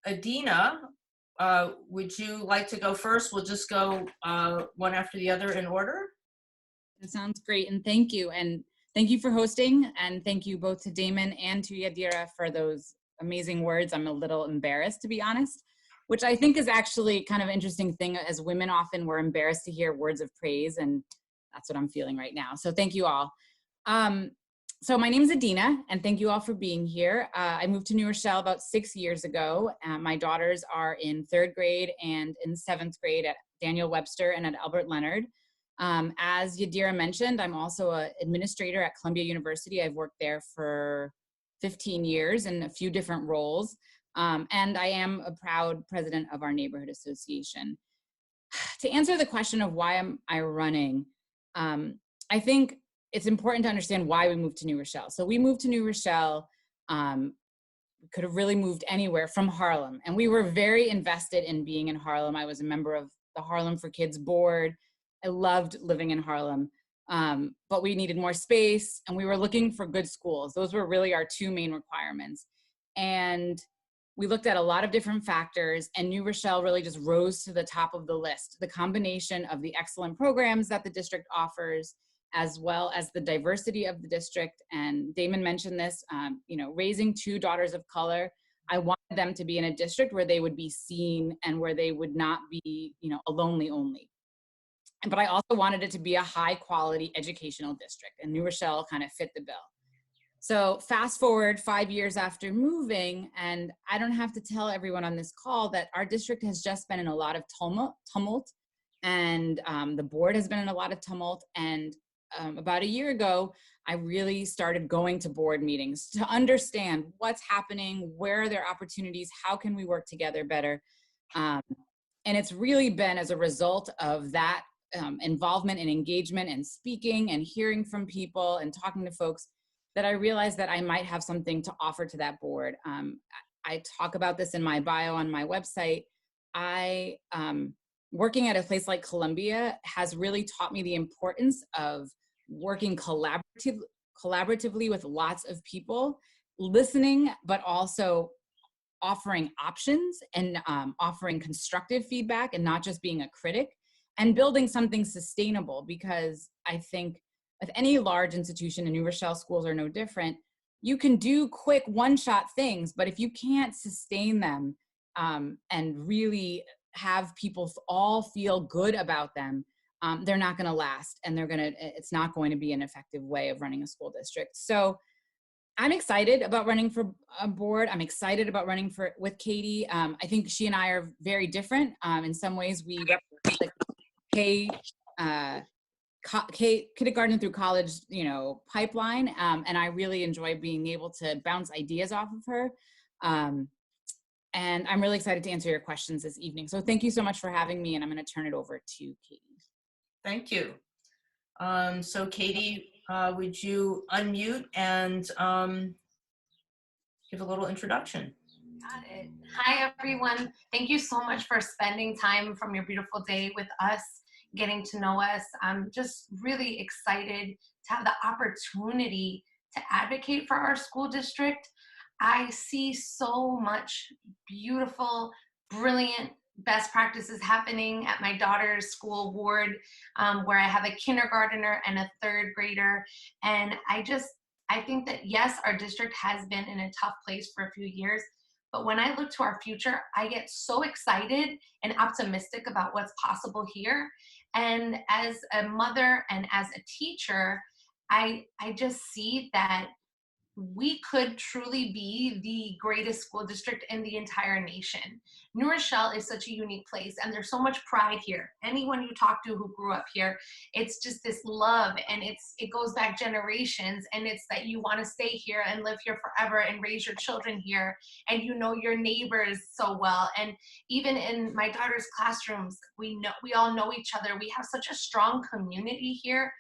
Adina, would you like to go first? We'll just go one after the other in order. That sounds great, and thank you. And thank you for hosting, and thank you both to Damon and to Yadira for those amazing words. I'm a little embarrassed, to be honest, which I think is actually kind of an interesting thing. As women, often we're embarrassed to hear words of praise, and that's what I'm feeling right now. So thank you all. So my name is Adina, and thank you all for being here. I moved to New Rochelle about 6 years ago. My daughters are in 3rd grade and in 7th grade at Daniel Webster and at Albert Leonard. As Yadira mentioned, I'm also an administrator at Columbia University. I've worked there for 15 years in a few different roles. And I am a proud president of our neighborhood association. To answer the question of why am I running, I think it's important to understand why we moved to New Rochelle. So we moved to New Rochelle, we could have really moved anywhere from Harlem. And we were very invested in being in Harlem. I was a member of the Harlem for Kids board. I loved living in Harlem, but we needed more space and we were looking for good schools. Those were really our 2 main requirements. And we looked at a lot of different factors, and New Rochelle really just rose to the top of the list. The combination of the excellent programs that the district offers, as well as the diversity of the district. And Damon mentioned this, raising 2 daughters of color. I wanted them to be in a district where they would be seen and where they would not be, a lonely only. But I also wanted it to be a high quality educational district, and New Rochelle kind of fit the bill. So fast forward 5 years after moving, and I don't have to tell everyone on this call that our district has just been in a lot of tumult, and the board has been in a lot of tumult. And about a year ago, I really started going to board meetings to understand what's happening, where are there opportunities, how can we work together better? And it's really been as a result of that involvement and engagement and speaking and hearing from people and talking to folks that I realized that I might have something to offer to that board. I talk about this in my bio on my website. Working at a place like Columbia has really taught me the importance of working collaboratively with lots of people, listening, but also offering options and offering constructive feedback and not just being a critic, and building something sustainable. Because I think with any large institution, and New Rochelle schools are no different, you can do quick one-shot things, but if you can't sustain them and really have people all feel good about them, they're not going to last, and it's not going to be an effective way of running a school district. So I'm excited about running for a board. I'm excited about running with Katie. I think she and I are very different. In some ways, we represent kindergarten through college, pipeline. And I really enjoy being able to bounce ideas off of her. And I'm really excited to answer your questions this evening. So thank you so much for having me, and I'm going to turn it over to Katie. Thank you. So Katie, would you unmute and give a little introduction? Got it. Hi, everyone. Thank you so much for spending time from your beautiful day with us, getting to know us. I'm just really excited to have the opportunity to advocate for our school district. I see so much beautiful, brilliant best practices happening at my daughter's school board, where I have a kindergartner and a 3rd grader. And I think that, yes, our district has been in a tough place for a few years, but when I look to our future, I get so excited and optimistic about what's possible here. And as a mother and as a teacher, I just see that we could truly be the greatest school district in the entire nation. New Rochelle is such a unique place, and there's so much pride here. Anyone you talk to who grew up here, it's just this love, and it goes back generations, and it's that you want to stay here and live here forever and raise your children here, and you know your neighbors so well. And even in my daughter's classrooms, we all know each other. We have such a strong community here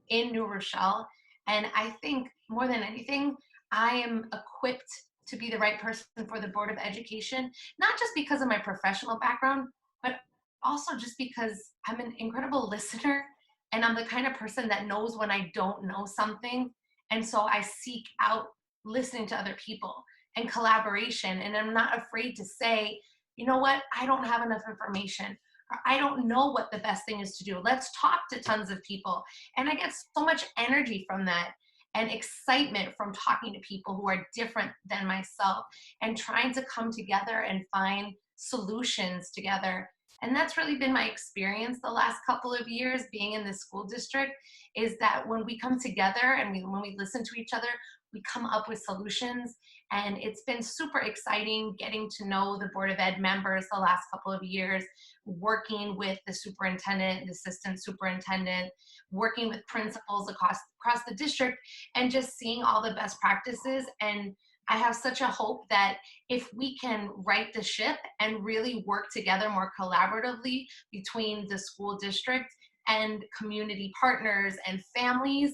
in New Rochelle. And I think more than anything, I am equipped to be the right person for the Board of Education, not just because of my professional background, but also just because I'm an incredible listener, and I'm the kind of person that knows when I don't know something. And so I seek out listening to other people. and collaboration. And I'm not afraid to say, you know what, I don't have enough information, or I don't know what the best thing is to do. Let's talk to tons of people. And I get so much energy from that and excitement from talking to people who are different than myself and trying to come together and find solutions together. And that's really been my experience the last couple of years being in the school district, is that when we come together and when we listen to each other, we come up with solutions. And it's been super exciting getting to know the Board of Ed members the last couple of years, working with the superintendent, the assistant superintendent, working with principals across the district, and just seeing all the best practices. And I have such a hope that if we can right the ship and really work together more collaboratively between the school district and community partners and families,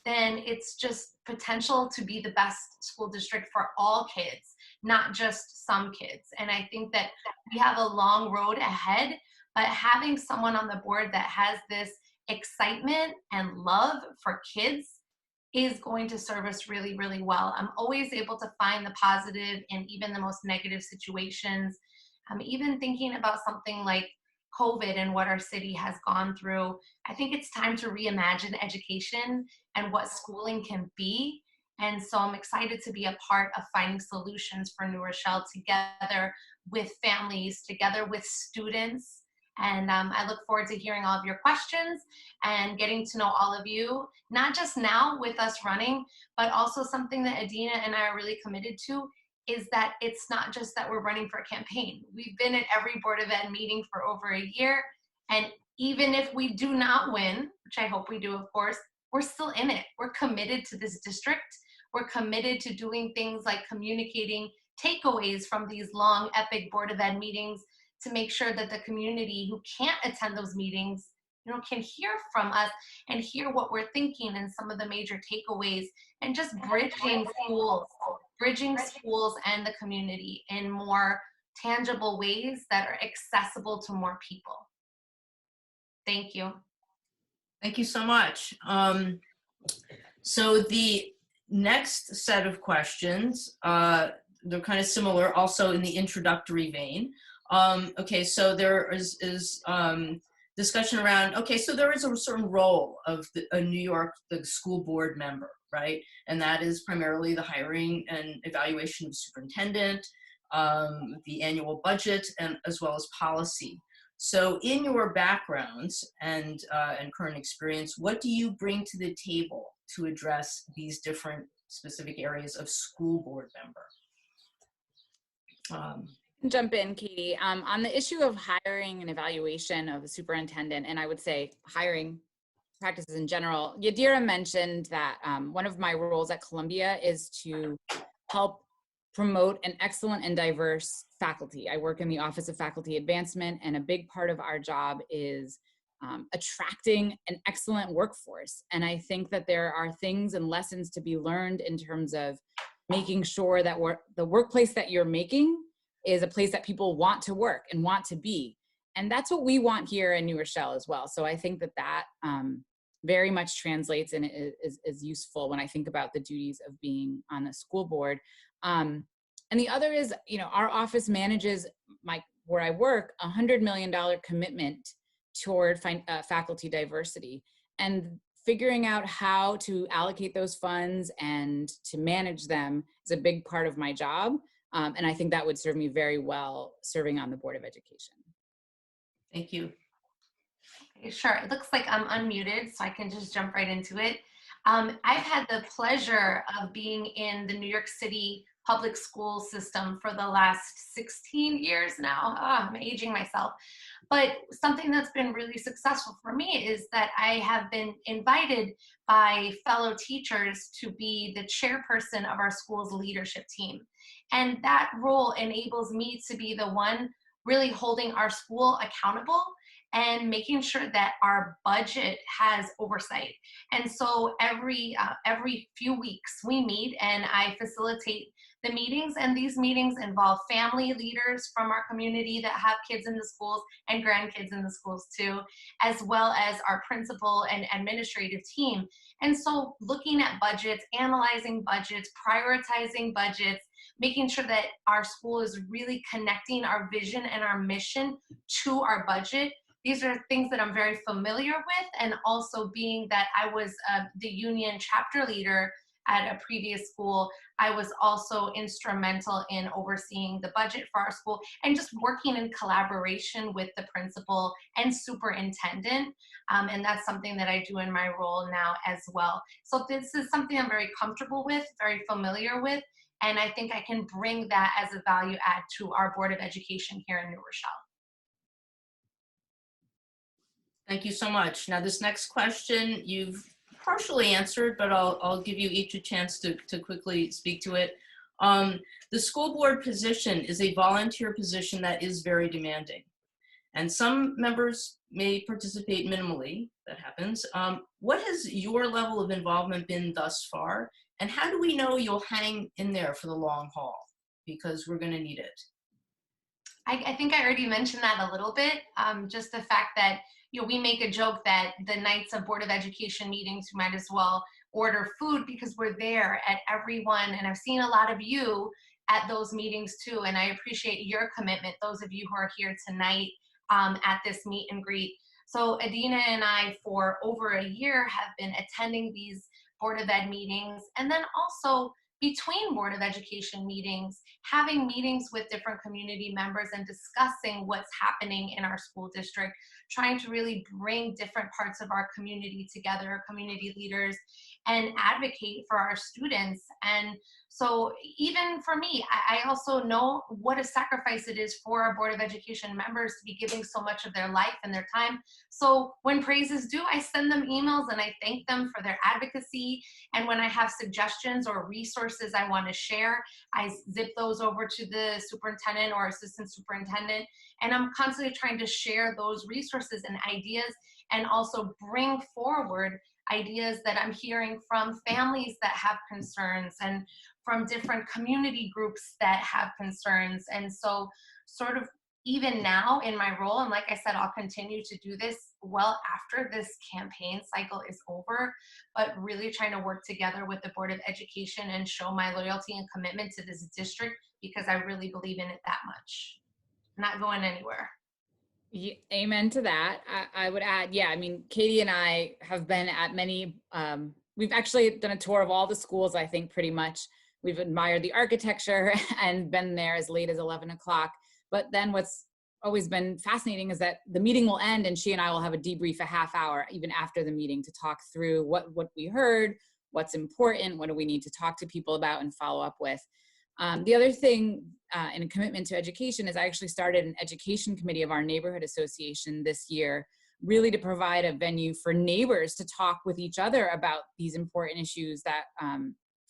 then it's just potential to be the best school district for all kids, not just some kids. And I think that we have a long road ahead, but having someone on the board that has this excitement and love for kids is going to serve us really, really well. I'm always able to find the positive in even the most negative situations. I'm even thinking about something like COVID and what our city has gone through. I think it's time to reimagine education and what schooling can be. And so I'm excited to be a part of finding solutions for New Rochelle together with families, together with students. And I look forward to hearing all of your questions and getting to know all of you, not just now with us running, but also something that Adina and I are really committed to is that it's not just that we're running for a campaign. We've been at every Board of Ed meeting for over a year. And even if we do not win, which I hope we do, of course, we're still in it. We're committed to this district. We're committed to doing things like communicating takeaways from these long, epic Board of Ed meetings to make sure that the community who can't attend those meetings, can hear from us and hear what we're thinking and some of the major takeaways, and just bridging schools and the community in more tangible ways that are accessible to more people. Thank you. Thank you so much. So the next set of questions, they're kind of similar, also in the introductory vein. Okay, so there is discussion around, okay, so there is a certain role of a New York, the school board member, right? And that is primarily the hiring and evaluation of superintendent, the annual budget, and as well as policy. So in your backgrounds and current experience, what do you bring to the table to address these different specific areas of school board member? Jump in, Katie. On the issue of hiring and evaluation of the superintendent, and I would say hiring practices in general, Yadira mentioned that one of my roles at Columbia is to help promote an excellent and diverse faculty. I work in the Office of Faculty Advancement, and a big part of our job is attracting an excellent workforce. And I think that there are things and lessons to be learned in terms of making sure that the workplace that you're making is a place that people want to work and want to be. And that's what we want here in New Rochelle as well. So I think that very much translates and is useful when I think about the duties of being on the school board. And the other is, our office manages, where I work, $100 million commitment toward faculty diversity. And figuring out how to allocate those funds and to manage them is a big part of my job. And I think that would serve me very well serving on the Board of Education. Thank you. Okay, sure. It looks like I'm unmuted, so I can just jump right into it. I've had the pleasure of being in the New York City public school system for the last 16 years now. Oh, I'm aging myself. But something that's been really successful for me is that I have been invited by fellow teachers to be the chairperson of our school's leadership team. And that role enables me to be the one really holding our school accountable and making sure that our budget has oversight. And so every few weeks we meet and I facilitate the meetings, and these meetings involve family leaders from our community that have kids in the schools and grandkids in the schools too, as well as our principal and administrative team. And so looking at budgets, analyzing budgets, prioritizing budgets, making sure that our school is really connecting our vision and our mission to our budget. These are things that I'm very familiar with, and also being that I was the union chapter leader at a previous school, I was also instrumental in overseeing the budget for our school and just working in collaboration with the principal and superintendent. And that's something that I do in my role now as well. So this is something I'm very comfortable with, very familiar with, and I think I can bring that as a value add to our Board of Education here in New Rochelle. Thank you so much. Now, this next question you've partially answered, but I'll give you each a chance to quickly speak to it. The school board position is a volunteer position that is very demanding, and some members may participate minimally. That happens. What has your level of involvement been thus far, and how do we know you'll hang in there for the long haul? Because we're going to need it. I think I already mentioned that a little bit. Just the fact that, you know, we make a joke that the nights of Board of Education meetings, you might as well order food because we're there at everyone. And I've seen a lot of you at those meetings too. And I appreciate your commitment, those of you who are here tonight at this meet and greet. So Adina and I, for over a year, have been attending these Board of Ed meetings. And then also between Board of Education meetings, having meetings with different community members and discussing what's happening in our school district, trying to really bring different parts of our community together, community leaders, and advocate for our students. And so even for me, I also know what a sacrifice it is for our Board of Education members to be giving so much of their life and their time. So when praise is due, I send them emails and I thank them for their advocacy. And when I have suggestions or resources I want to share, I zip those over to the superintendent or assistant superintendent. And I'm constantly trying to share those resources and ideas, and also bring forward ideas that I'm hearing from families that have concerns and from different community groups that have concerns. And so sort of even now in my role, and like I said, I'll continue to do this well after this campaign cycle is over, but really trying to work together with the Board of Education and show my loyalty and commitment to this district, because I really believe in it that much. Not going anywhere. Yeah, amen to that. I would add, yeah, I mean, Katie and I have been at many, we've actually done a tour of all the schools, I think, pretty much. We've admired the architecture and been there as late as 11 o'clock. But then what's always been fascinating is that the meeting will end and she and I will have a debrief a half hour, even after the meeting, to talk through what we heard, what's important, what do we need to talk to people about and follow up with. The other thing in a commitment to education is I actually started an education committee of our neighborhood association this year, really to provide a venue for neighbors to talk with each other about these important issues that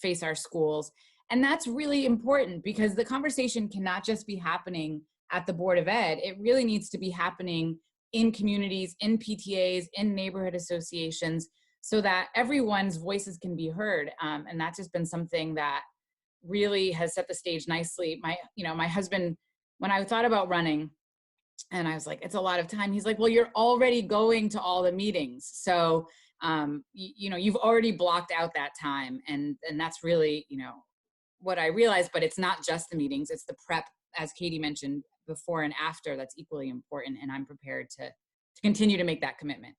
face our schools. And that's really important, because the conversation cannot just be happening at the Board of Ed. It really needs to be happening in communities, in PTAs, in neighborhood associations, so that everyone's voices can be heard. And that's just been something that really has set the stage nicely. My husband, when I thought about running, and I was like, it's a lot of time. He's like, well, you're already going to all the meetings. So, you've already blocked out that time. And that's really, what I realized, but it's not just the meetings, it's the prep, as Katie mentioned, before and after, that's equally important. And I'm prepared to continue to make that commitment.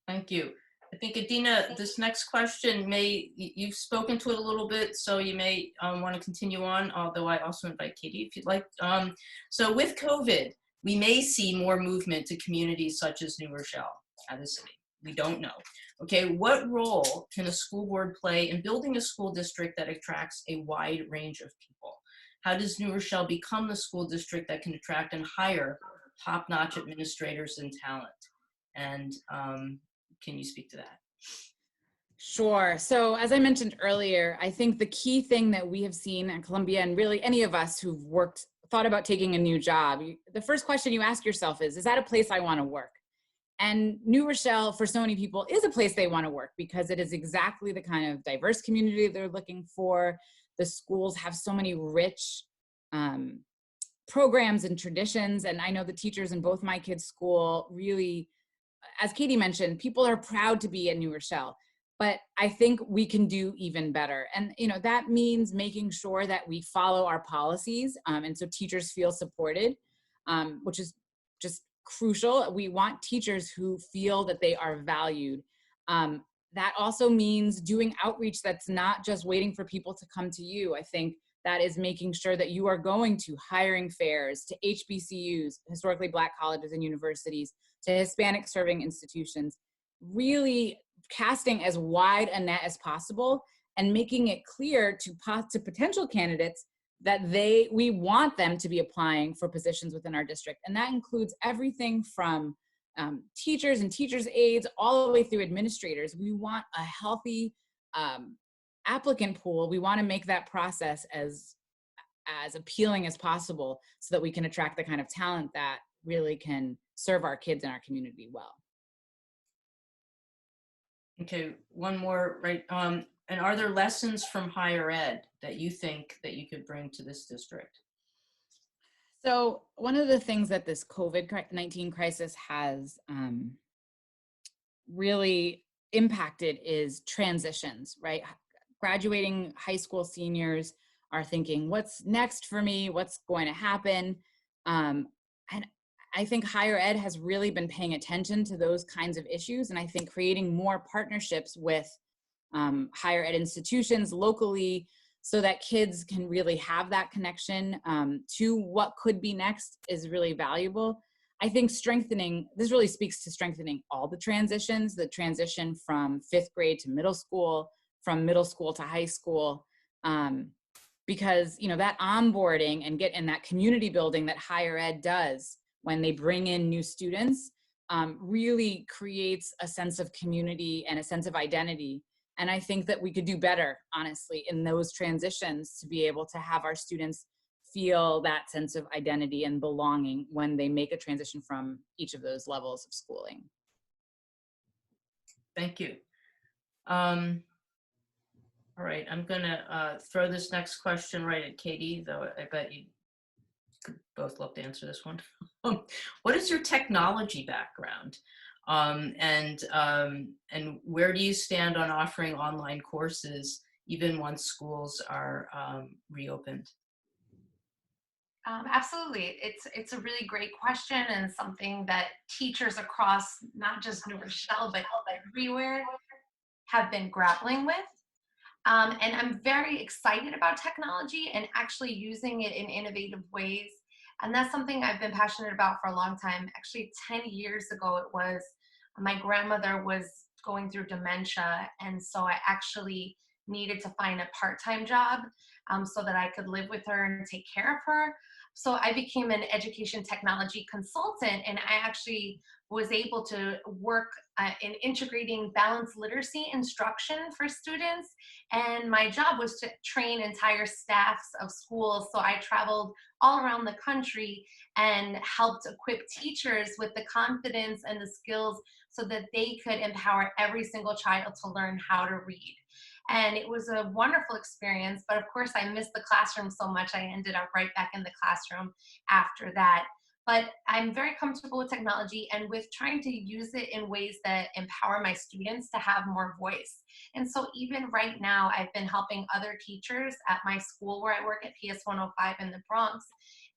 Thank you. I think, Adina, this next question you've spoken to it a little bit, so you may want to continue on, although I also invite Katie if you'd like. So with COVID, we may see more movement to communities such as New Rochelle, out of the city. We don't know. Okay, what role can a school board play in building a school district that attracts a wide range of people? How does New Rochelle become the school district that can attract and hire top-notch administrators and talent? And can you speak to that? Sure. So as I mentioned earlier, I think the key thing that we have seen at Columbia, and really any of us who've thought about taking a new job, the first question you ask yourself is that a place I want to work? And New Rochelle, for so many people, is a place they want to work, because it is exactly the kind of diverse community they're looking for, the schools have so many rich programs and traditions. And I know the teachers in both my kids' school really, as Katie mentioned, people are proud to be at New Rochelle, but I think we can do even better. And that means making sure that we follow our policies, and so teachers feel supported, which is just crucial. We want teachers who feel that they are valued. That also means doing outreach that's not just waiting for people to come to you. I think that is making sure that you are going to hiring fairs, to HBCUs, historically Black colleges and universities, to Hispanic serving institutions, really casting as wide a net as possible and making it clear to potential candidates that we want them to be applying for positions within our district. And that includes everything from teachers and teachers' aides all the way through administrators. We want a healthy applicant pool. We want to make that process as appealing as possible so that we can attract the kind of talent that really can serve our kids and our community well. Okay, one more, right? And are there lessons from higher ed that you think that you could bring to this district? So one of the things that this COVID-19 crisis has really impacted is transitions, right? Graduating high school seniors are thinking, what's next for me? What's going to happen? And I think higher ed has really been paying attention to those kinds of issues. And I think creating more partnerships with higher ed institutions locally so that kids can really have that connection to what could be next is really valuable. I think this really speaks to strengthening all the transitions, the transition from 5th grade to middle school, from middle school to high school, because that onboarding and that community building that higher ed does when they bring in new students really creates a sense of community and a sense of identity. And I think that we could do better, honestly, in those transitions to be able to have our students feel that sense of identity and belonging when they make a transition from each of those levels of schooling. Thank you. All right, I'm gonna throw this next question right at Katie, though I bet you could both love to answer this one. What is your technology background? And where do you stand on offering online courses even once schools are reopened? Absolutely. It's a really great question and something that teachers across not just New Rochelle, but everywhere have been grappling with. And I'm very excited about technology and actually using it in innovative ways. And that's something I've been passionate about for a long time. Actually, 10 years ago, it was my grandmother was going through dementia. And so I actually needed to find a part-time job so that I could live with her and take care of her. So I became an education technology consultant, and I actually was able to work in integrating balanced literacy instruction for students. And my job was to train entire staffs of schools. So I traveled all around the country and helped equip teachers with the confidence and the skills so that they could empower every single child to learn how to read. And it was a wonderful experience, but of course I missed the classroom so much, I ended up right back in the classroom after that. But I'm very comfortable with technology and with trying to use it in ways that empower my students to have more voice. And so even right now, I've been helping other teachers at my school where I work at PS 105 in the Bronx,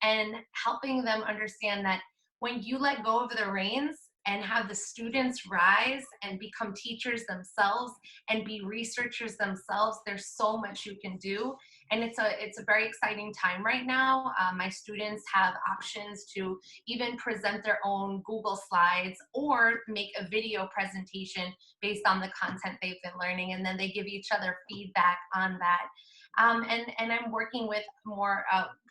and helping them understand that when you let go of the reins and have the students rise and become teachers themselves and be researchers themselves, there's so much you can do. And it's a very exciting time right now. My students have options to even present their own Google slides or make a video presentation based on the content they've been learning, and then they give each other feedback on that. And I'm working with more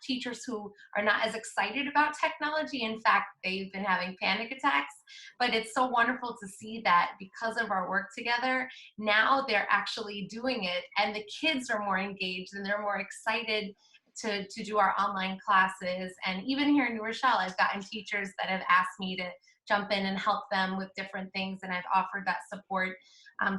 teachers who are not as excited about technology. In fact, they've been having panic attacks. But it's so wonderful to see that because of our work together, now they're actually doing it, and the kids are more engaged and they're more excited to do our online classes. And even here in New Rochelle, I've gotten teachers that have asked me to jump in and help them with different things, and I've offered that support.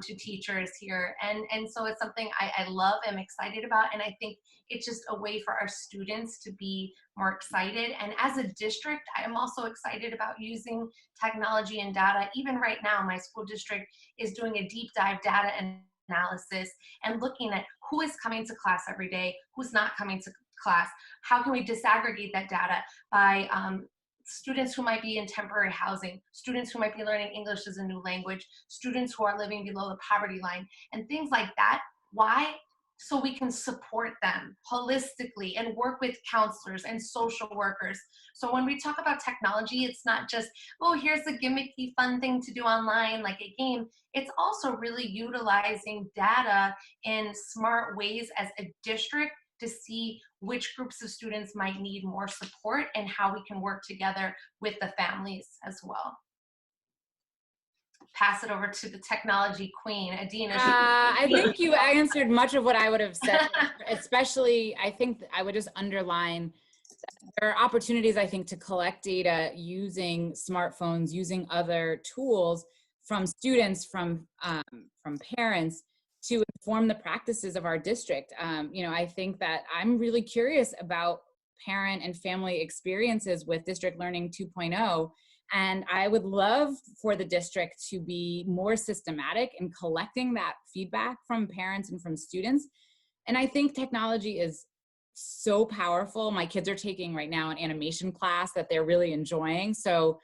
to teachers here. And so it's something I love, I'm excited about, and I think it's just a way for our students to be more excited. And as a district, I'm also excited about using technology and data. Even right now, my school district is doing a deep dive data analysis and looking at who is coming to class every day, who's not coming to class. How can we disaggregate that data by students who might be in temporary housing, students who might be learning English as a new language, students who are living below the poverty line, and things like that. Why? So we can support them holistically and work with counselors and social workers. So when we talk about technology, it's not just, oh, here's a gimmicky fun thing to do online like a game. It's also really utilizing data in smart ways as a district to see which groups of students might need more support and how we can work together with the families as well. Pass it over to the technology queen, Adina. I think you answered much of what I would have said, especially I think I would just underline there are opportunities, I think, to collect data using smartphones, using other tools from students, from parents, to inform the practices of our district. I think that I'm really curious about parent and family experiences with District Learning 2.0. And I would love for the district to be more systematic in collecting that feedback from parents and from students. And I think technology is so powerful. My kids are taking right now an animation class that they're really enjoying. So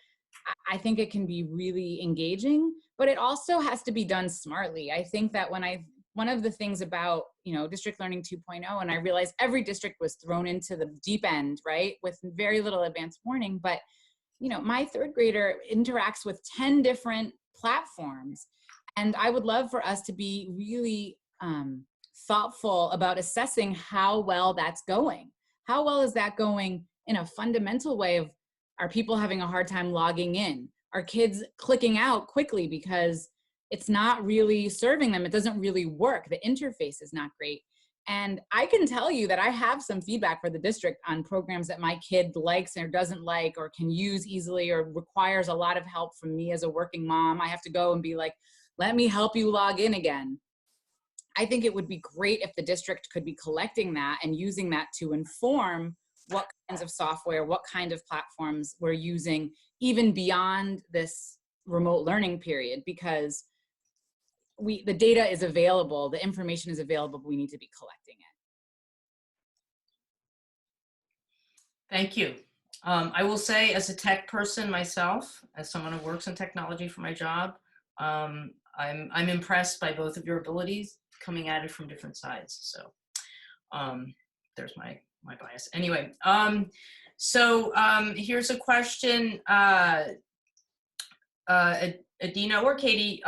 I think it can be really engaging, but it also has to be done smartly. I think that one of the things about, District Learning 2.0, and I realized every district was thrown into the deep end, right, with very little advance warning, but my third grader interacts with 10 different platforms. And I would love for us to be really thoughtful about assessing how well that's going. How well is that going in a fundamental way of, are people having a hard time logging in? Are kids clicking out quickly because it's not really serving them? It doesn't really work. The interface is not great. And I can tell you that I have some feedback for the district on programs that my kid likes or doesn't like or can use easily or requires a lot of help from me as a working mom. I have to go and be like, let me help you log in again. I think it would be great if the district could be collecting that and using that to inform what kinds of software, what kind of platforms we're using, even beyond this remote learning period, because the data is available, the information is available, but we need to be collecting it. Thank you. I will say, as a tech person myself, as someone who works in technology for my job, I'm impressed by both of your abilities coming at it from different sides. So there's my bias. Anyway, here's a question, Adina or Katie.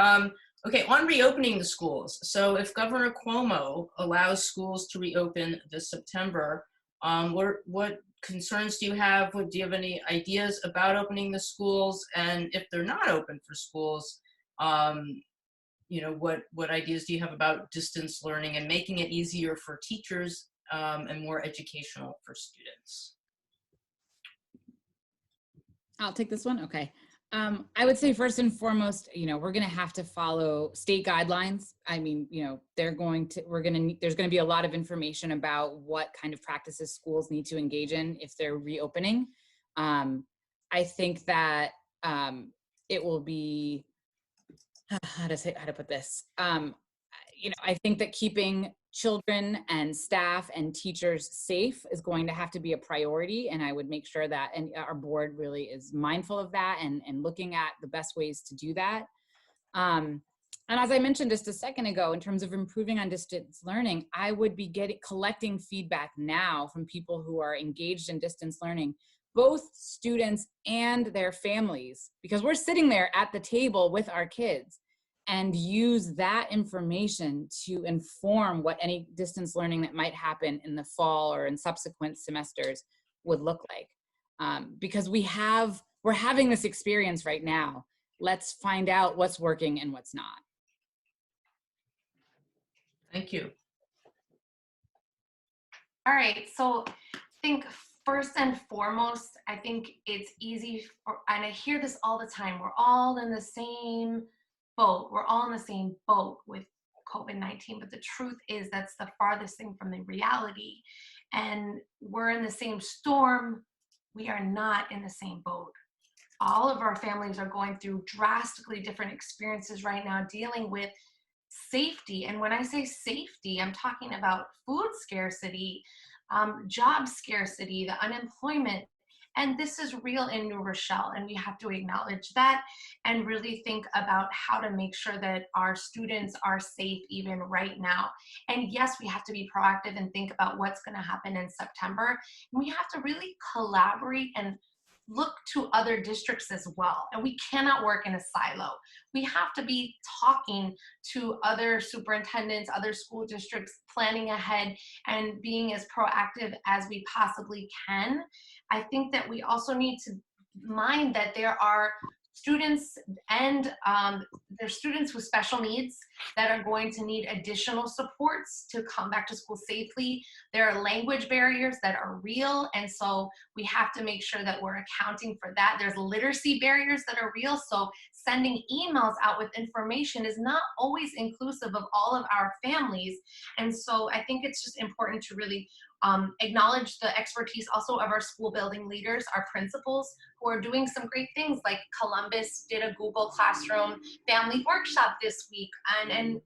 Okay, on reopening the schools. So if Governor Cuomo allows schools to reopen this September, what concerns do you have? Do you have any ideas about opening the schools? And if they're not open for schools, what ideas do you have about distance learning and making it easier for teachers and more educational for students? I'll take this one. Okay. I would say first and foremost, we're going to have to follow state guidelines. I mean, there's going to be a lot of information about what kind of practices schools need to engage in if they're reopening. I think that it will be, how to put this? I think that keeping children and staff and teachers safe is going to have to be a priority, and I would make sure that our board really is mindful of that and looking at the best ways to do that. And as I mentioned just a second ago, in terms of improving on distance learning, I would be collecting feedback now from people who are engaged in distance learning, both students and their families, because we're sitting there at the table with our kids, and use that information to inform what any distance learning that might happen in the fall or in subsequent semesters would look like. Because we're having this experience right now. Let's find out what's working and what's not. Thank you. All right, so I think first and foremost, I think it's easy, and I hear this all the time, we're all in the same boat. We're all in the same boat with COVID-19, but the truth is that's the farthest thing from the reality. And we're in the same storm. We are not in the same boat. All of our families are going through drastically different experiences right now, dealing with safety. And when I say safety, I'm talking about food scarcity, job scarcity, the unemployment. And this is real in New Rochelle, and we have to acknowledge that and really think about how to make sure that our students are safe even right now. And yes, we have to be proactive and think about what's going to happen in September. And we have to really collaborate and look to other districts as well. And we cannot work in a silo. We have to be talking to other superintendents, other school districts, planning ahead and being as proactive as we possibly can. I think that we also need to mind that there are students and there's students with special needs that are going to need additional supports to come back to school safely. There are language barriers that are real, and so we have to make sure that we're accounting for that. There's literacy barriers that are real, so sending emails out with information is not always inclusive of all of our families. And so I think it's just important to really acknowledge the expertise also of our school building leaders, our principals, who are doing some great things, like Columbus did a Google Classroom family workshop this week, and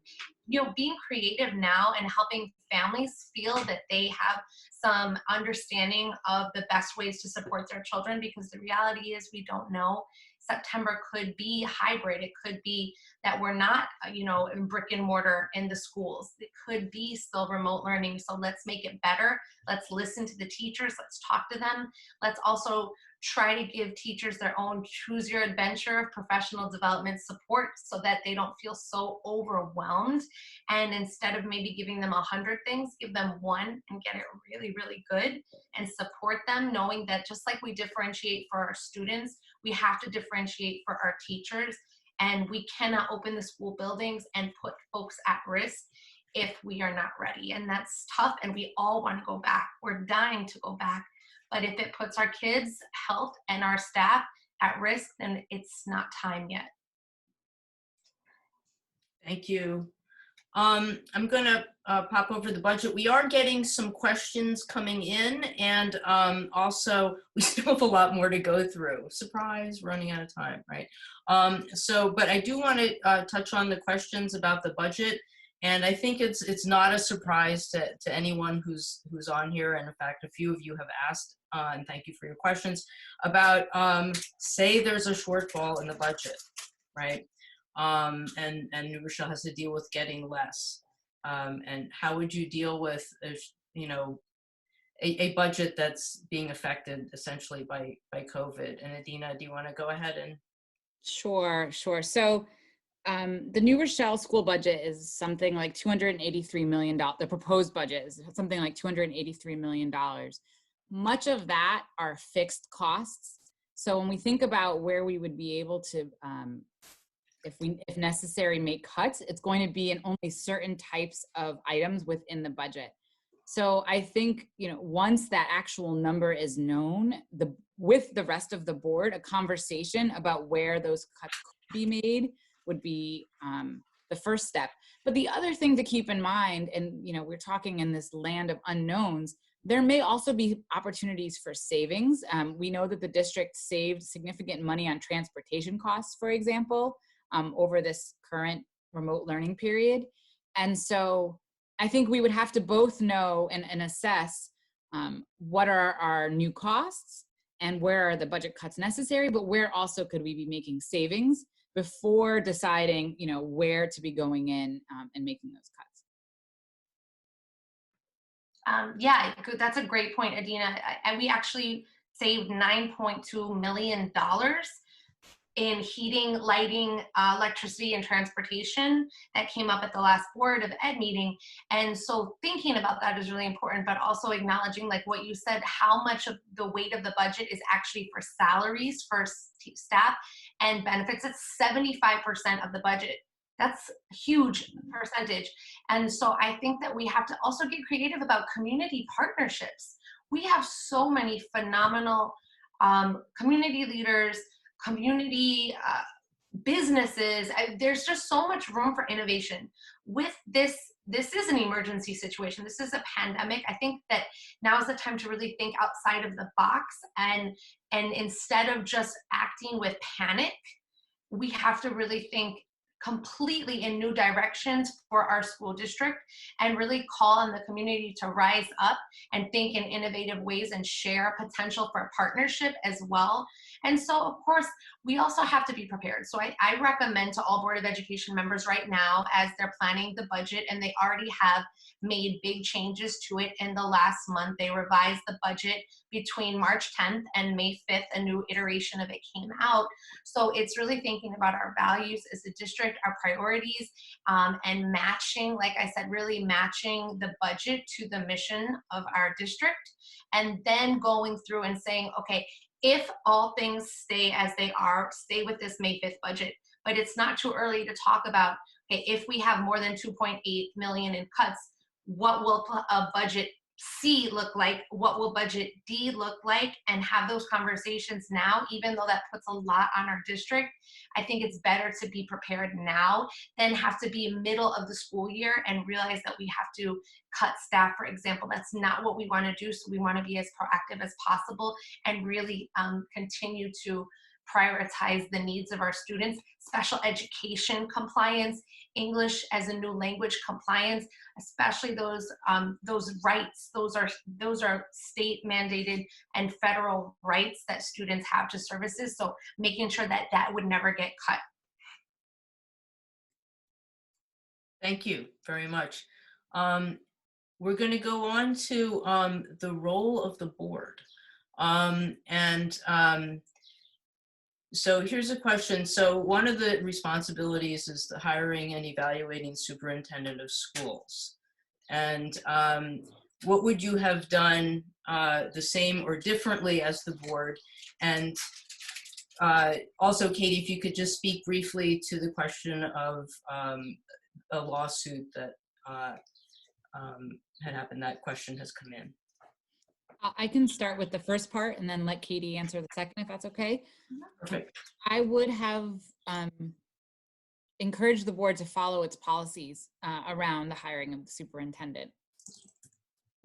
you know, being creative now and helping families feel that they have some understanding of the best ways to support their children, because the reality is we don't know. September could be hybrid. It could be that we're not, you know, in brick and mortar in the schools. It could be still remote learning. So let's make it better. Let's listen to the teachers. Let's talk to them. Let's also try to give teachers their own choose your adventure of professional development support so that they don't feel so overwhelmed. And instead of maybe giving them 100 things, give them one and get it really, really good and support them, knowing that just like we differentiate for our students, we have to differentiate for our teachers. And we cannot open the school buildings and put folks at risk if we are not ready. And that's tough, and we all want to go back. We're dying to go back. But if it puts our kids' health and our staff at risk, then it's not time yet. Thank you. I'm going to pop over the budget. We are getting some questions coming in, and also we still have a lot more to go through. Surprise, running out of time, right? But I do want to touch on the questions about the budget, and I think it's not a surprise to anyone who's on here, and in fact, a few of you have asked, and thank you for your questions, about say there's a shortfall in the budget, right? And New Rochelle has to deal with getting less. And how would you deal with, you know, a budget that's being affected essentially by COVID? And Adina, do you want to go ahead and? Sure. So the New Rochelle school budget is something like $283 million. The proposed budget is something like $283 million. Much of that are fixed costs. So when we think about where we would be able to, if necessary, make cuts, it's going to be in only certain types of items within the budget. So I think, you know, once that actual number is known, with the rest of the board, a conversation about where those cuts could be made would be the first step. But the other thing to keep in mind, and you know, we're talking in this land of unknowns, there may also be opportunities for savings. We know that the district saved significant money on transportation costs, for example, over this current remote learning period. And so I think we would have to both know and assess what are our new costs and where are the budget cuts necessary, but where also could we be making savings before deciding, you know, where to be going in and making those cuts. Yeah, that's a great point, Adina. And we actually saved $9.2 million in heating, lighting, electricity, and transportation that came up at the last Board of Ed meeting. And so thinking about that is really important, but also acknowledging, like what you said, how much of the weight of the budget is actually for salaries for staff and benefits. It's 75% of the budget. That's a huge percentage. And so I think that we have to also get creative about community partnerships. We have so many phenomenal community leaders, community businesses. There's just so much room for innovation. With this is an emergency situation. This is a pandemic. I think that now is the time to really think outside of the box, and instead of just acting with panic, we have to really think completely in new directions for our school district, and really call on the community to rise up and think in innovative ways and share potential for partnership as well. And so, of course, we also have to be prepared. So I recommend to all Board of Education members right now, as they're planning the budget, and they already have made big changes to it in the last month. They revised the budget between March 10th and May 5th. A new iteration of it came out. So it's really thinking about our values as a district, our priorities, and matching, like I said, really matching the budget to the mission of our district, and then going through and saying, okay, if all things stay as they are, stay with this May 5th budget. But it's not too early to talk about, okay, if we have more than 2.8 million in cuts, what will a budget C look like? What will budget D look like? And have those conversations now, even though that puts a lot on our district. I think it's better to be prepared now than have to be middle of the school year and realize that we have to cut staff, for example. That's not what we want to do. So we want to be as proactive as possible and really continue to prioritize the needs of our students, special education compliance, English as a new language compliance, especially those rights. Those are state mandated and federal rights that students have to services. So making sure that that would never get cut. Thank you very much. We're going to go on to the role of the board. So here's a question. So one of the responsibilities is the hiring and evaluating superintendent of schools. And what would you have done the same or differently as the board? And also, Katie, if you could just speak briefly to the question of a lawsuit that had happened. That question has come in. I can start with the first part and then let Katie answer the second, if that's okay. Perfect. I would have encouraged the board to follow its policies around the hiring of the superintendent.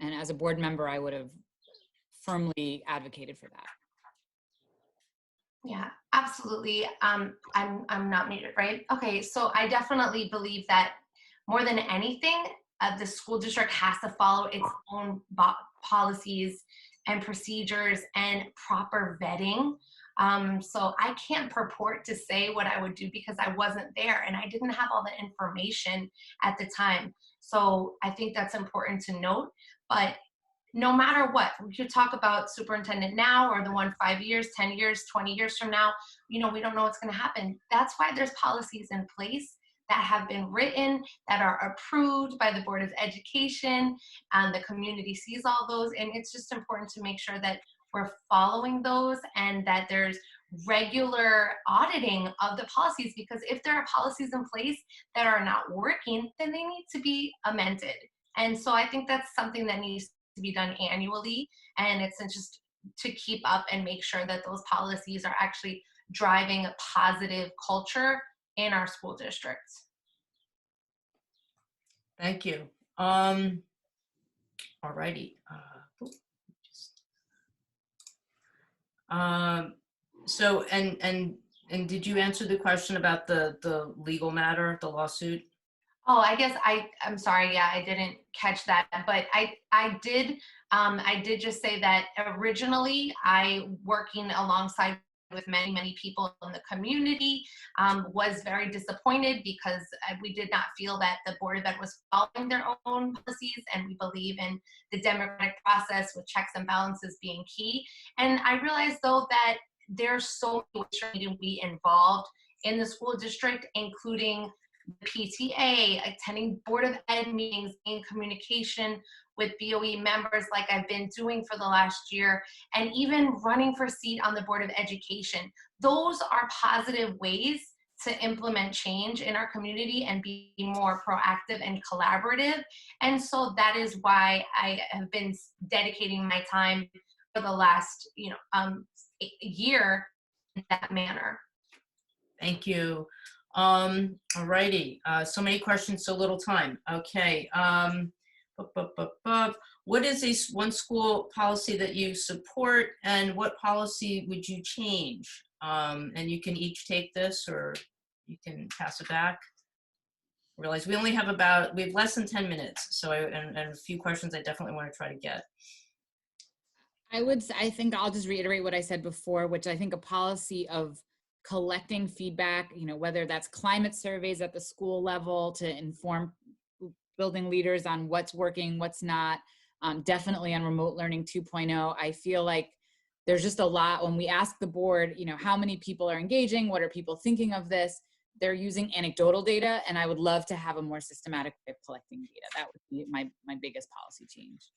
And as a board member, I would have firmly advocated for that. Yeah, absolutely. I'm not muted, right? Okay, so I definitely believe that more than anything, the school district has to follow its own policies and procedures and proper vetting. So I can't purport to say what I would do because I wasn't there and I didn't have all the information at the time. So I think that's important to note. But no matter what, we could talk about superintendent now or the one 5 years, 10 years, 20 years from now, we don't know what's going to happen. That's why there's policies in place that have been written, that are approved by the Board of Education, and the community sees all those. And it's just important to make sure that we're following those and that there's regular auditing of the policies, because if there are policies in place that are not working, then they need to be amended. And so I think that's something that needs to be done annually. And it's just to keep up and make sure that those policies are actually driving a positive culture in our school districts. Thank you. All righty. So, and did you answer the question about the legal matter, the lawsuit? Oh, I guess I'm sorry. Yeah, I didn't catch that, but I did just say that originally I, working alongside with many people in the community, was very disappointed because we did not feel that the Board of Ed was following their own policies, and we believe in the democratic process with checks and balances being key. And I realized though that there's so many ways for me to be involved in the school district, including the PTA, attending Board of Ed meetings, in communication with BOE members like I've been doing for the last year, and even running for a seat on the Board of Education. Those are positive ways to implement change in our community and be more proactive and collaborative. And so that is why I have been dedicating my time for the last year in that manner. Thank you. All righty. So many questions, so little time. Okay. What is one school policy that you support, and what policy would you change? And you can each take this, or you can pass it back. Realize we only have we have less than 10 minutes. So and a few questions I definitely want to try to get. I think I'll just reiterate what I said before, which I think a policy of collecting feedback, whether that's climate surveys at the school level to inform building leaders on what's working, what's not, definitely on remote learning 2.0. I feel like there's just a lot when we ask the board, how many people are engaging, what are people thinking of this? They're using anecdotal data, and I would love to have a more systematic way of collecting data. That would be my biggest policy change.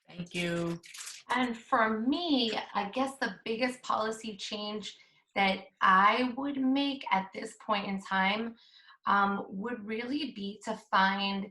Thank you. And for me, I guess the biggest policy change that I would make at this point in time would really be to find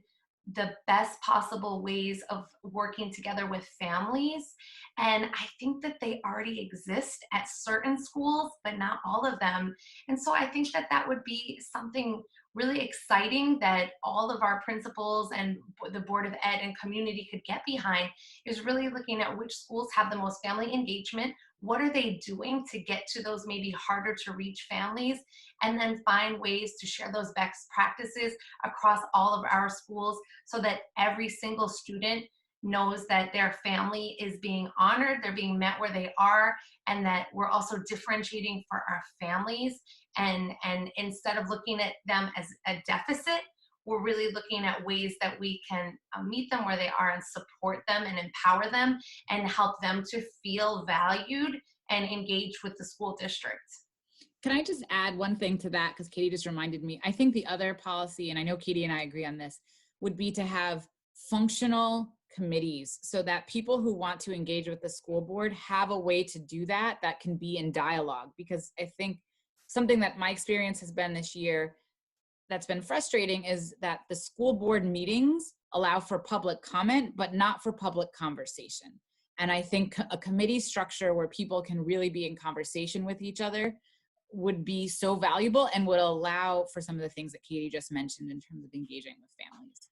the best possible ways of working together with families. And I think that they already exist at certain schools, but not all of them. And so I think that that would be something really exciting that all of our principals and the Board of Ed and community could get behind, is really looking at which schools have the most family engagement. What are they doing to get to those maybe harder to reach families, and then find ways to share those best practices across all of our schools so that every single student knows that their family is being honored, they're being met where they are, and that we're also differentiating for our families. And instead of looking at them as a deficit, we're really looking at ways that we can meet them where they are and support them and empower them and help them to feel valued and engaged with the school district. Can I just add one thing to that? Because Katie just reminded me. I think the other policy, and I know Katie and I agree on this, would be to have functional committees so that people who want to engage with the school board have a way to do that can be in dialogue. Because I think something that my experience has been this year that's been frustrating is that the school board meetings allow for public comment, but not for public conversation. And I think a committee structure where people can really be in conversation with each other would be so valuable and would allow for some of the things that Katie just mentioned in terms of engaging with families.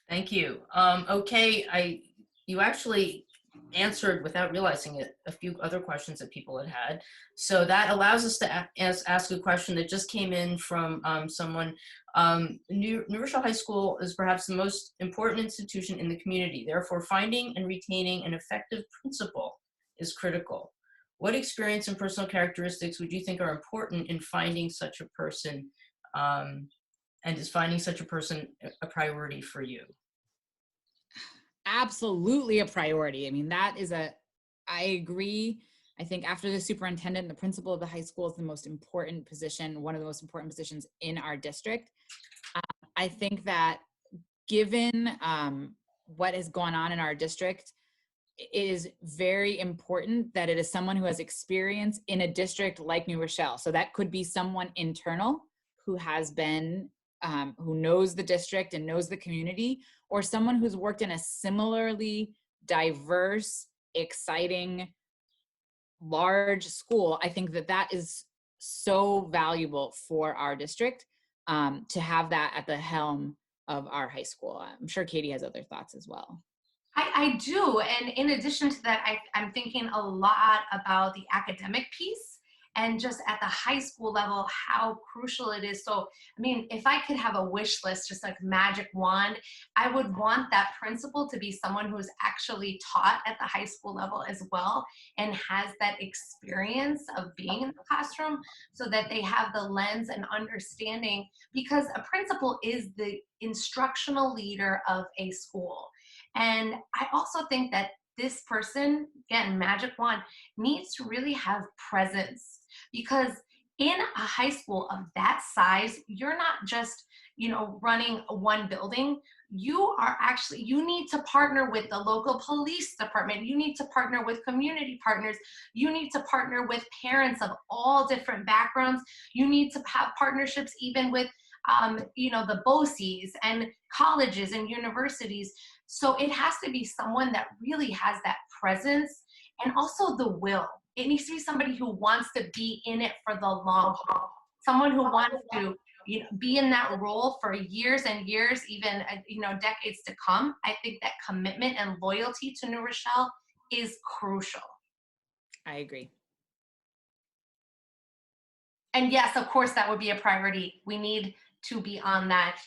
Thank you. Okay, you actually answered without realizing it a few other questions that people had. So that allows us to ask a question that just came in from someone. New Rochelle High School is perhaps the most important institution in the community. Therefore, finding and retaining an effective principal is critical. What experience and personal characteristics would you think are important in finding such a person? And is finding such a person a priority for you? Absolutely a priority. I mean, I agree. I think after the superintendent, the principal of the high school is the most important position, one of the most important positions in our district. I think that given what has gone on in our district, it is very important that it is someone who has experience in a district like New Rochelle. So that could be someone internal who has been who knows the district and knows the community, or someone who's worked in a similarly diverse, exciting, large school. I think that is so valuable for our district to have that at the helm of our high school. I'm sure Katie has other thoughts as well. I do. And in addition to that, I'm thinking a lot about the academic piece. And just at the high school level, how crucial it is. So, I mean, if I could have a wish list, just like magic wand, I would want that principal to be someone who's actually taught at the high school level as well and has that experience of being in the classroom so that they have the lens and understanding, because a principal is the instructional leader of a school. And I also think that this person, again, magic wand, needs to really have presence, because in a high school of that size, you're not just, running one building. You need to partner with the local police department. You need to partner with community partners. You need to partner with parents of all different backgrounds. You need to have partnerships even with, the BOCEs and colleges and universities. So it has to be someone that really has that presence and also the will. it needs to be somebody who wants to be in it for the long haul. Someone who wants to, you know, be in that role for years and years, even, you know, decades to come. I think that commitment and loyalty to New Rochelle is crucial. I agree. And yes, of course, that would be a priority. We need to be on that.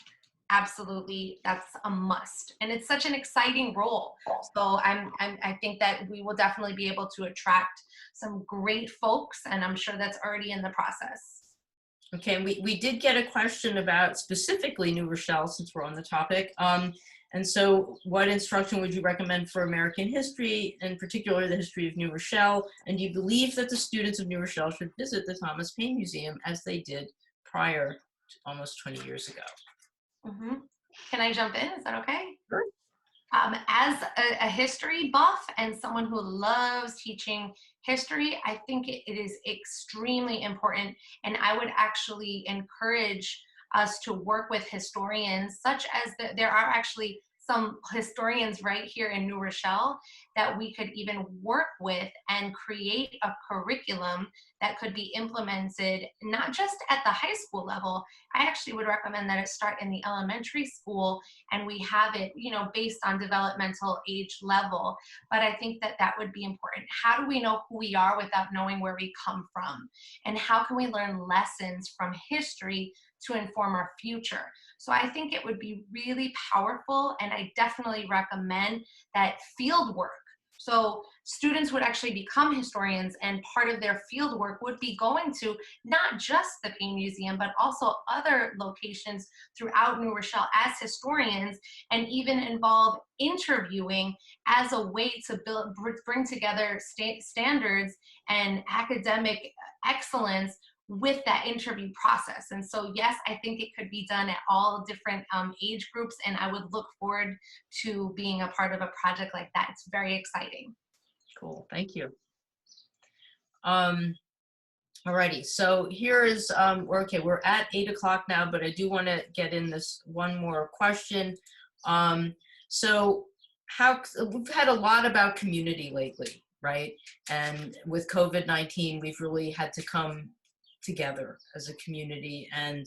Absolutely, that's a must. And it's such an exciting role. So I think that we will definitely be able to attract some great folks, and I'm sure that's already in the process. Okay, and we did get a question about specifically New Rochelle, since we're on the topic. And so what instruction would you recommend for American history, in particular the history of New Rochelle? And do you believe that the students of New Rochelle should visit the Thomas Paine Museum as they did prior to almost 20 years ago? Mm-hmm. Can I jump in? Is that okay? Sure. As a history buff and someone who loves teaching history, I think it is extremely important. And I would actually encourage us to work with historians, such as there are actually some historians right here in New Rochelle that we could even work with and create a curriculum that could be implemented not just at the high school level. I actually would recommend that it start in the elementary school and we have it, you know, based on developmental age level. But I think that that would be important. How do we know who we are without knowing where we come from? And how can we learn lessons from history to inform our future? So I think it would be really powerful, and I definitely recommend that field work. So students would actually become historians, and part of their field work would be going to not just the Paine Museum, but also other locations throughout New Rochelle as historians, and even involve interviewing as a way to bring together standards and academic excellence with that interview process. And so, yes, I think it could be done at all different age groups, and I would look forward to being a part of a project like that. It's very exciting. Cool, thank you. Alrighty, so here is, we're at 8 o'clock now, but I do want to get in this one more question. So we've had a lot about community lately, right? And with COVID-19, we've really had to come together as a community. And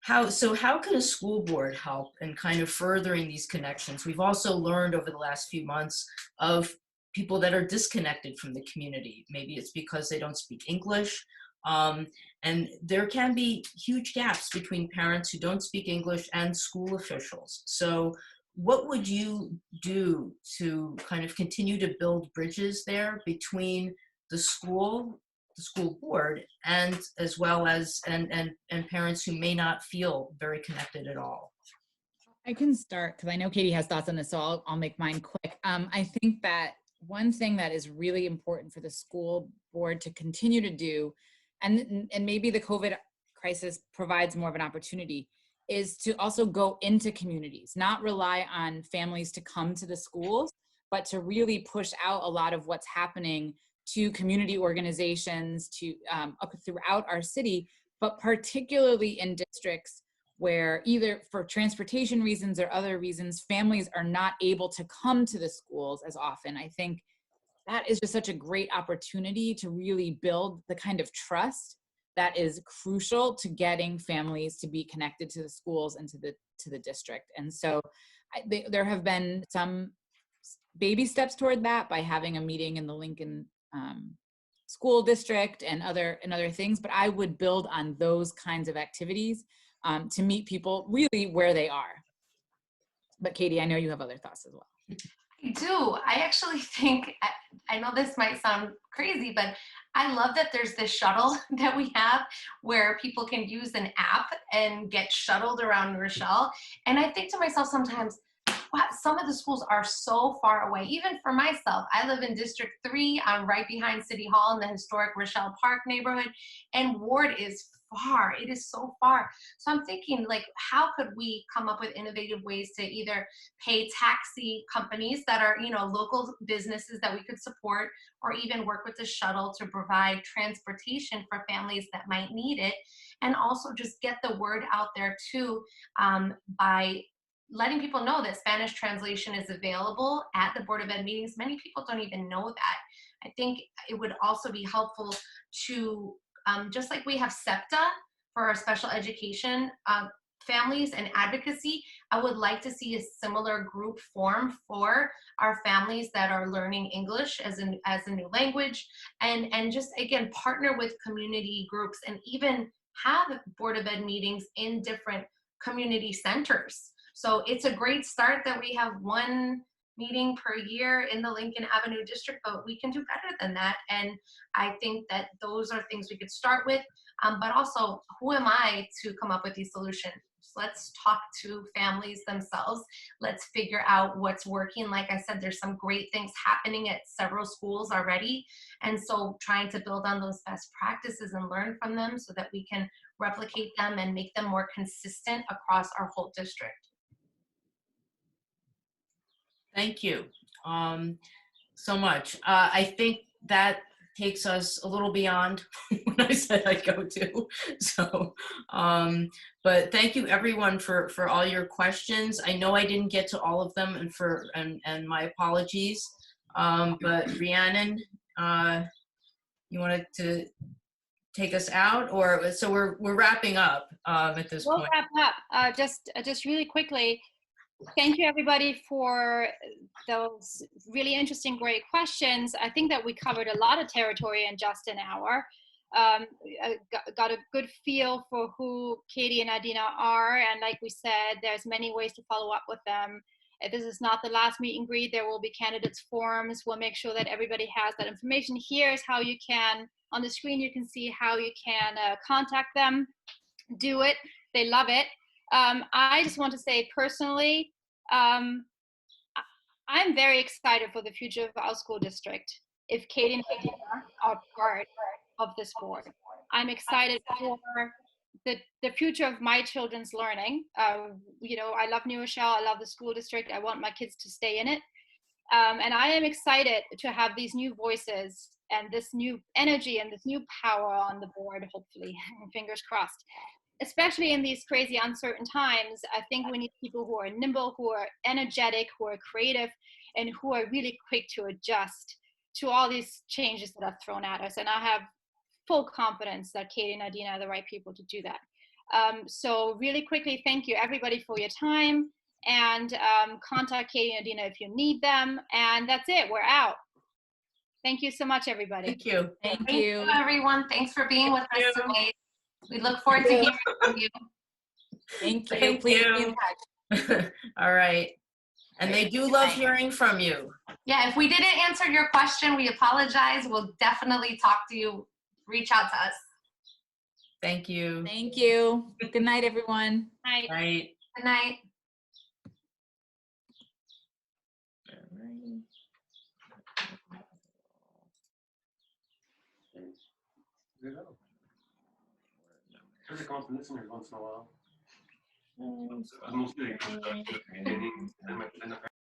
how can a school board help in kind of furthering these connections? We've also learned over the last few months of people that are disconnected from the community. Maybe it's because they don't speak English. And there can be huge gaps between parents who don't speak English and school officials. So what would you do to kind of continue to build bridges there between the school board, and as well as and parents who may not feel very connected at all? I can start because I know Katie has thoughts on this, so I'll make mine quick. I think that one thing that is really important for the school board to continue to do, and maybe the COVID crisis provides more of an opportunity, is to also go into communities, not rely on families to come to the schools, but to really push out a lot of what's happening to community organizations up throughout our city, but particularly in districts where either for transportation reasons or other reasons, families are not able to come to the schools as often. I think that is just such a great opportunity to really build the kind of trust that is crucial to getting families to be connected to the schools and to the district. And so there have been some baby steps toward that by having a meeting in the Lincoln school district and other things, but I would build on those kinds of activities to meet people really where they are. But Katie, I know you have other thoughts as well. I do. I actually think, I know this might sound crazy, but I love that there's this shuttle that we have where people can use an app and get shuttled around New Rochelle. And I think to myself sometimes, wow, some of the schools are so far away. Even for myself, I live in District 3. I'm right behind City Hall in the historic Rochelle Park neighborhood, and Ward is far. It is so far. So I'm thinking, like, how could we come up with innovative ways to either pay taxi companies that are, you know, local businesses that we could support, or even work with the shuttle to provide transportation for families that might need it, and also just get the word out there too, by letting people know that Spanish translation is available at the Board of Ed meetings. Many people don't even know that. I think it would also be helpful to, just like we have SEPTA for our special education families and advocacy, I would like to see a similar group form for our families that are learning English as a new language, and just again partner with community groups and even have Board of Ed meetings in different community centers. So it's a great start that we have one meeting per year in the Lincoln Avenue district, but we can do better than that. And I think that those are things we could start with. But also, who am I to come up with these solutions? Let's talk to families themselves. Let's figure out what's working. Like I said, there's some great things happening at several schools already. And so trying to build on those best practices and learn from them so that we can replicate them and make them more consistent across our whole district. Thank you so much. I think that takes us a little beyond what I said I'd go to. So, but thank you everyone for all your questions. I know I didn't get to all of them, and my apologies. But Rhiannon, you wanted to take us out, or so we're wrapping up at this point. We'll wrap up. Just really quickly. Thank you, everybody, for those really interesting, great questions. I think that we covered a lot of territory in just an hour. I got a good feel for who Katie and Adina are, and like we said, there's many ways to follow up with them. This is not the last meet and greet. There will be candidates forms. We'll make sure that everybody has that information. Here's how you can, on the screen, you can see how you can contact them. Do it. They love it. I just want to say personally, I'm very excited for the future of our school district if Katie and Adina are part of this board. I'm excited for the future of my children's learning. You know, I love New Rochelle. I love the school district. I want my kids to stay in it. And I am excited to have these new voices and this new energy and this new power on the board, hopefully, fingers crossed. Especially in these crazy, uncertain times, I think we need people who are nimble, who are energetic, who are creative, and who are really quick to adjust to all these changes that are thrown at us. And I have full confidence that Katie and Adina are the right people to do that. So really quickly, thank you everybody for your time, and contact Katie and Adina if you need them. And that's it, we're out. Thank you so much, everybody. Thank you. Thank you. Everyone. Thanks for being with us today. We look forward to hearing from you. Thank you. Thank Please you. be in touch. All right. And they do love hearing from you. Yeah, if we didn't answer your question, we apologize. We'll definitely talk to you. Reach out to us. Thank you. Thank you. Good night, everyone. Bye. Right. Good night. Try to come up and listen every once in a while.